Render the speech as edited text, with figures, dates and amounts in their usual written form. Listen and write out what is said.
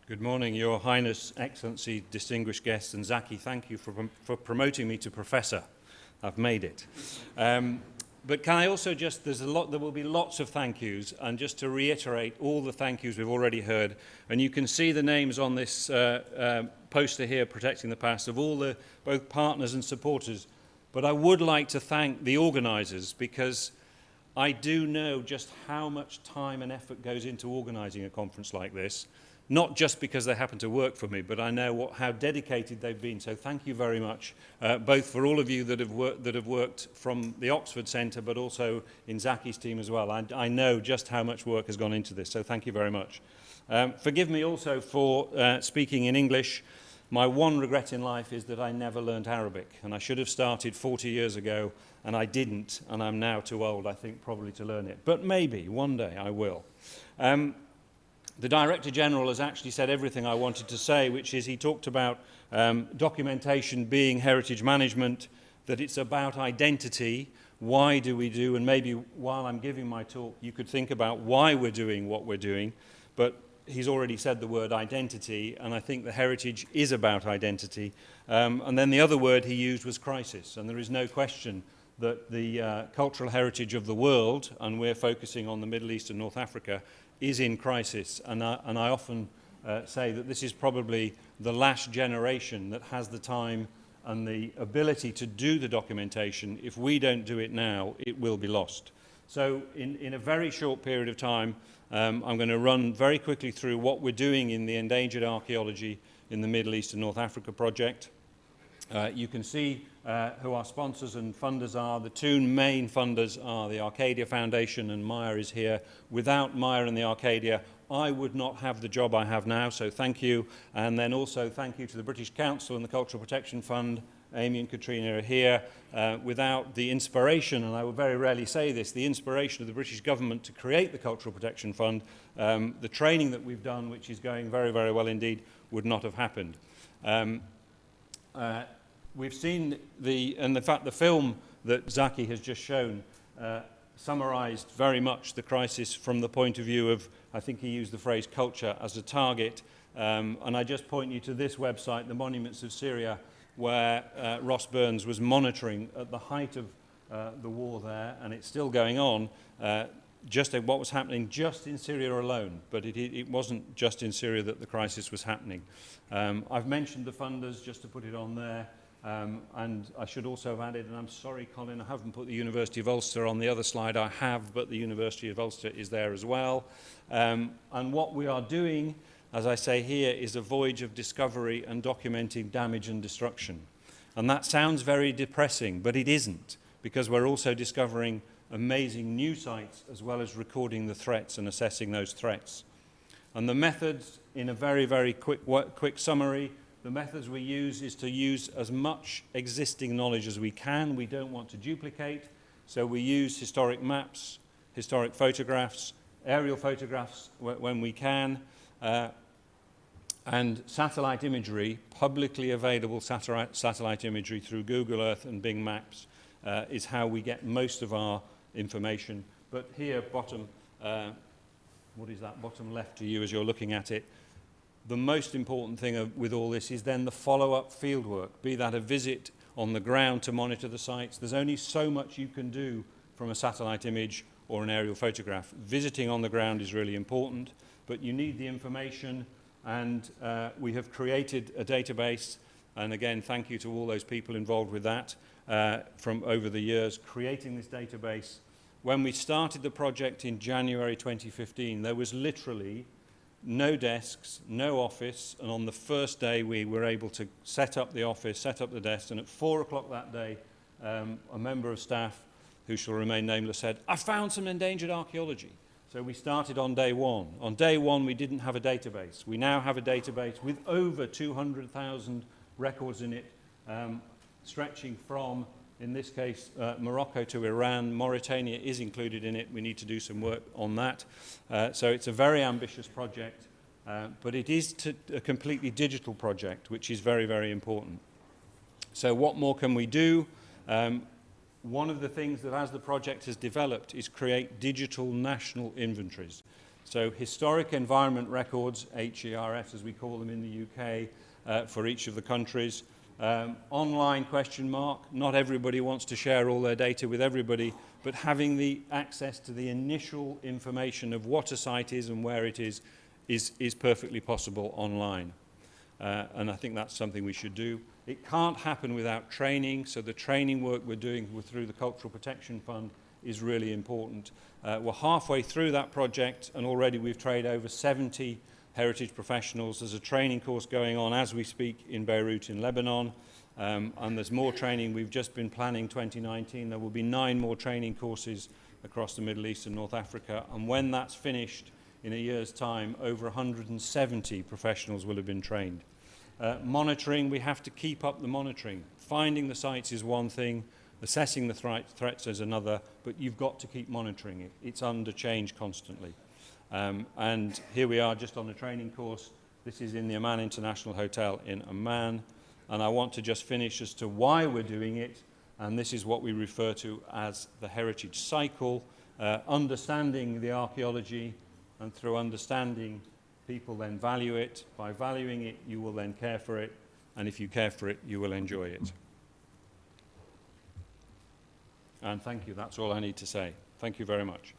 Good morning, Your Highness, Excellency, distinguished guests, and Zaki, thank you for promoting me to Professor. I've made it. But can I also just, there will be lots of thank yous, and just to reiterate all the thank yous we've already heard, and you can see the names on this poster here, Protecting the Past, of all the both partners and supporters. But I would like to thank the organisers, because I do know just how much time and effort goes into organising a conference like this. Not just because they happen to work for me, but I know how dedicated they've been. So thank you very much, both for all of you that have worked from the Oxford Centre, but also in Zaki's team as well. I know just how much work has gone into this, so thank you very much. Forgive me also for speaking in English. My one regret in life is that I never learned Arabic, and I should have started 40 years ago, and I didn't, and I'm now too old, I think, probably to learn it. But maybe, one day, I will. The Director General has actually said everything I wanted to say, which is he talked about documentation being heritage management, that it's about identity, why do we do, and maybe while I'm giving my talk, you could think about why we're doing what we're doing, but he's already said the word identity, and I think the heritage is about identity. And then the other word he used was crisis, and there is no question that the cultural heritage of the world, and we're focusing on the Middle East and North Africa, is in crisis, and I often say that this is probably the last generation that has the time and the ability to do the documentation. If we don't do it now, it will be lost. So in a very short period of time, I'm going to run very quickly through what we're doing in the endangered archaeology in the Middle East and North Africa project. You can see who our sponsors and funders are. The two main funders are the Arcadia Foundation, and Maya is here. Without Maya and the Arcadia, I would not have the job I have now, so thank you. And then also thank you to the British Council and the Cultural Protection Fund. Amy and Katrina are here. Without the inspiration, and I will very rarely say this, the inspiration of the British government to create the Cultural Protection Fund, the training that we've done, which is going very, very well indeed, would not have happened. We've seen in fact, the film that Zaki has just shown summarised very much the crisis from the point of view of, I think he used the phrase culture as a target. And I just point you to this website, the Monuments of Syria, where Ross Burns was monitoring at the height of the war there, and it's still going on, just what was happening just in Syria alone, but it wasn't just in Syria that the crisis was happening. I've mentioned the funders just to put it on there, and I should also have added, and I'm sorry, Colin, I haven't put the University of Ulster on the other slide. I have, but the University of Ulster is there as well. And what we are doing, as I say here, is a voyage of discovery and documenting damage and destruction. And that sounds very depressing, but it isn't, because we're also discovering amazing new sites as well as recording the threats and assessing those threats. And the methods, in a very, very quick summary, the methods we use is to use as much existing knowledge as we can. We don't want to duplicate, so we use historic maps, historic photographs, aerial photographs when we can, and satellite imagery, publicly available satellite imagery through Google Earth and Bing Maps is how we get most of our information. But here, bottom, what is that, bottom left to you as you're looking at it, the most important thing with all this is then the follow-up fieldwork, be that a visit on the ground to monitor the sites. There's only so much you can do from a satellite image or an aerial photograph. Visiting on the ground is really important, but you need the information, and we have created a database, and again, thank you to all those people involved with that from over the years, creating this database. When we started the project in January 2015, there was literally no desks, no office, and on the first day we were able to set up the office, set up the desk, and at 4 o'clock that day, a member of staff, who shall remain nameless, said, "I found some endangered archaeology." So we started on day one. On day one, we didn't have a database. We now have a database with over 200,000 records in it, stretching from, in this case, Morocco to Iran. Mauritania is included in it. We need to do some work on that. So it's a very ambitious project, but it is a completely digital project, which is very, very important. So what more can we do? One of the things that, as the project has developed, is create digital national inventories. So historic environment records, HERS as we call them in the UK, for each of the countries. Online question mark, not everybody wants to share all their data with everybody, but having the access to the initial information of what a site is and where it is perfectly possible online. And I think that's something we should do. It can't happen without training, so the training work we're doing through the Cultural Protection Fund is really important. We're halfway through that project, and already we've trained over 70 heritage professionals. There's a training course going on as we speak in Beirut in Lebanon, and there's more training. We've just been planning 2019. There will be 9 more training courses across the Middle East and North Africa, and when that's finished, in a year's time, over 170 professionals will have been trained. Monitoring, we have to keep up the monitoring. Finding the sites is one thing, assessing the threats is another, but you've got to keep monitoring it. It's under change constantly. And here we are just on a training course. This is in the Amman International Hotel in Amman. And I want to just finish as to why we're doing it. And this is what we refer to as the heritage cycle, understanding the archaeology, and through understanding, people then value it. By valuing it, you will then care for it. And if you care for it, you will enjoy it. And thank you. That's all I need to say. Thank you very much.